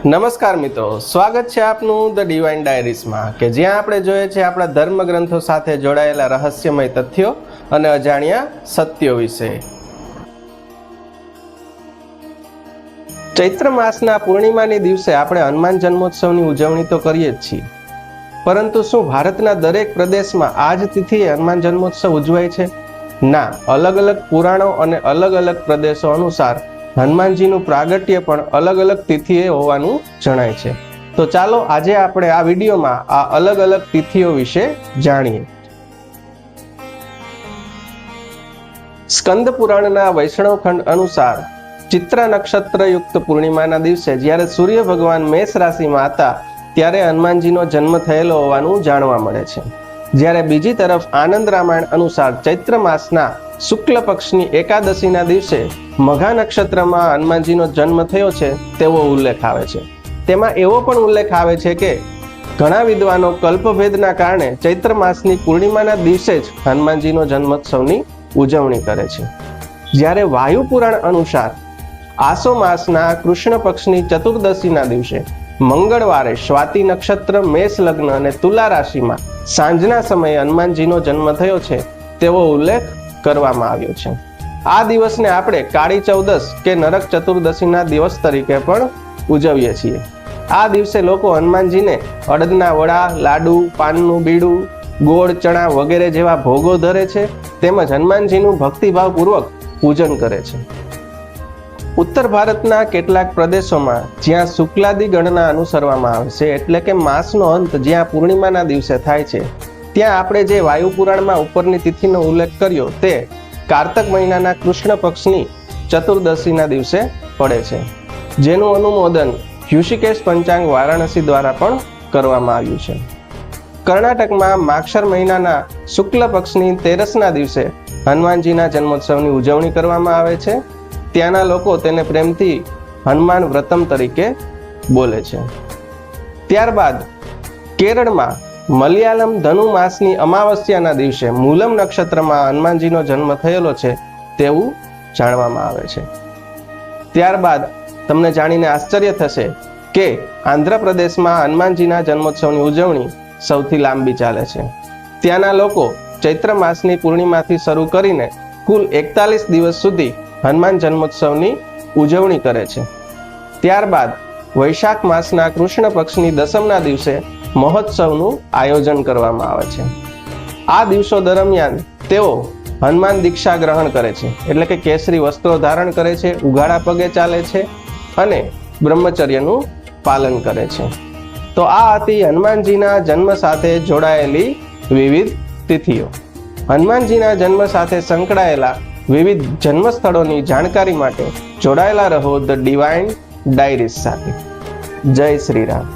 નમસ્કાર મિત્રો, સ્વાગત છે આપનું ધ ડિવાઇન ડાયરીઝમાં કે જ્યાં આપણે જોઈએ છે આપણા ધર્મ ગ્રંથો સાથે જોડાયેલા રહસ્યમય તથ્યો અને અજાણ્યા સત્યો વિશે. ચૈત્ર માસના પૂર્ણિમાની દિવસે આપણે હનુમાન જન્મોત્સવની ઉજવણી તો કરીએ જ છીએ, પરંતુ શું ભારતના દરેક પ્રદેશમાં આ જ તિથિએ હનુમાન જન્મોત્સવ ઉજવાય છે? ના, અલગ અલગ પુરાણો અને અલગ અલગ પ્રદેશો અનુસાર હનુમાનજીનું પ્રાગટ્ય પણ અલગ અલગ તિથિએ હોવાનું જણાય છે. તો ચાલો આજે આપણે આ વિડીયોમાં આ અલગ અલગ તિથિઓ વિશે જાણીએ. સ્કંદ પુરાણના વૈષ્ણવ ખંડ અનુસાર ચિત્રા નક્ષત્ર યુક્ત પૂર્ણિમાના દિવસે જ્યારે સૂર્ય ભગવાન મેષ રાશિમાં હતા ત્યારે હનુમાનજીનો જન્મ થયેલો હોવાનું જાણવા મળે છે. જ્યારે બીજી તરફ આનંદ રામાયણ અનુસાર ચૈત્ર માસના શુક્લ પક્ષની એકાદશીના દિવસે મઘા નક્ષત્રમાં હનુમાનજીનો જન્મ થયો છે તેવો ઉલ્લેખ આવે છે. તેમાં એવો પણ ઉલ્લેખ આવે છે કે ઘણા વિદ્વાનો કલ્પભેદના કારણે ચૈત્ર માસની પૂર્ણિમાના દિવસે જ હનુમાનજીનો જન્મોત્સવની ઉજવણી કરે છે. જ્યારે વાયુ પુરાણ અનુસાર આસો માસના કૃષ્ણ પક્ષની ચતુર્દશીના દિવસે મંગળવારે સ્વાતિ નક્ષત્ર, મેષ લગ્ન અને તુલા રાશિમાં સાંજના સમયે હનુમાનજીનો જન્મ થયો છે તેવો ઉલ્લેખ કરવામાં આવ્યો છે. આ દિવસને આપણે કાળી ચૌદશ કે નરક ચતુર્દશીના દિવસ તરીકે પણ ઉજવીએ છીએ. આ દિવસે લોકો હનુમાનજીને અડદના વડા, લાડુ, પાનનું બીડું, ગોળ, ચણા વગેરે જેવા ભોગો ધરે છે તેમજ હનુમાનજીનું ભક્તિભાવપૂર્વક પૂજન કરે છે. ઉત્તર ભારતના કેટલાક પ્રદેશોમાં જ્યાં શુક્લાદિ ગણના અનુસરવામાં આવે છે, એટલે કે માસનો અંત જ્યાં પૂર્ણિમાના દિવસે થાય છે, ત્યાં આપણે જે વાયુ પુરાણમાં ઉપરની તિથિનો ઉલ્લેખ કર્યો તે કારતક મહિનાના કૃષ્ણ પક્ષની ચતુર્દશીના દિવસે પડે છે, જેનું અનુમોદન ઋષિકેશ પંચાંગ વારાણસી દ્વારા પણ કરવામાં આવ્યું છે. કર્ણાટકમાં માક્ષર મહિનાના શુક્લ પક્ષની તેરસના દિવસે હનુમાનજીના જન્મોત્સવની ઉજવણી કરવામાં આવે છે. ત્યાંના લોકો તેને પ્રેમથી હનુમાન વ્રતમ તરીકે બોલે છે. ત્યારબાદ કેરળમાં મલયાલમ ધનુ માસની અમાવસ્યાના દિવસે મૂલમ નક્ષત્રમાં હનુમાનજીનો જન્મ થયેલો છે તેવું જાણવામાં આવે છે. ત્યારબાદ તમને જાણીને આશ્ચર્ય થશે કે આંધ્રપ્રદેશમાં હનુમાનજીના જન્મોત્સવની ઉજવણી સૌથી લાંબી ચાલે છે. ત્યાંના લોકો ચૈત્ર માસની પૂર્ણિમાથી શરૂ કરીને કુલ 41 દિવસ સુધી હનુમાન જન્મોત્સવની ઉજવણી કરે છે. ત્યારબાદ વૈશાખ માસના કૃષ્ણ પક્ષની દસમના દિવસે મહોત્સવનું આયોજન કરવામાં આવે છે. આ દિવસો દરમિયાન તેઓ હનુમાન દીક્ષા ગ્રહણ કરે છે, એટલે કે કેસરી વસ્ત્રો ધારણ કરે છે, ઉઘાડા પગે ચાલે છે અને બ્રહ્મચર્યનું પાલન કરે છે. તો આ હતી હનુમાનજીના જન્મ સાથે જોડાયેલી વિવિધ તિથિઓ. હનુમાનજીના જન્મ સાથે સંકળાયેલા વિવિધ જન્મ સ્થળોની જાણકારી માટે જોડાયેલા રહો ધ ડિવાઇન ડાયરીઝ સાથે. જય શ્રી રામ.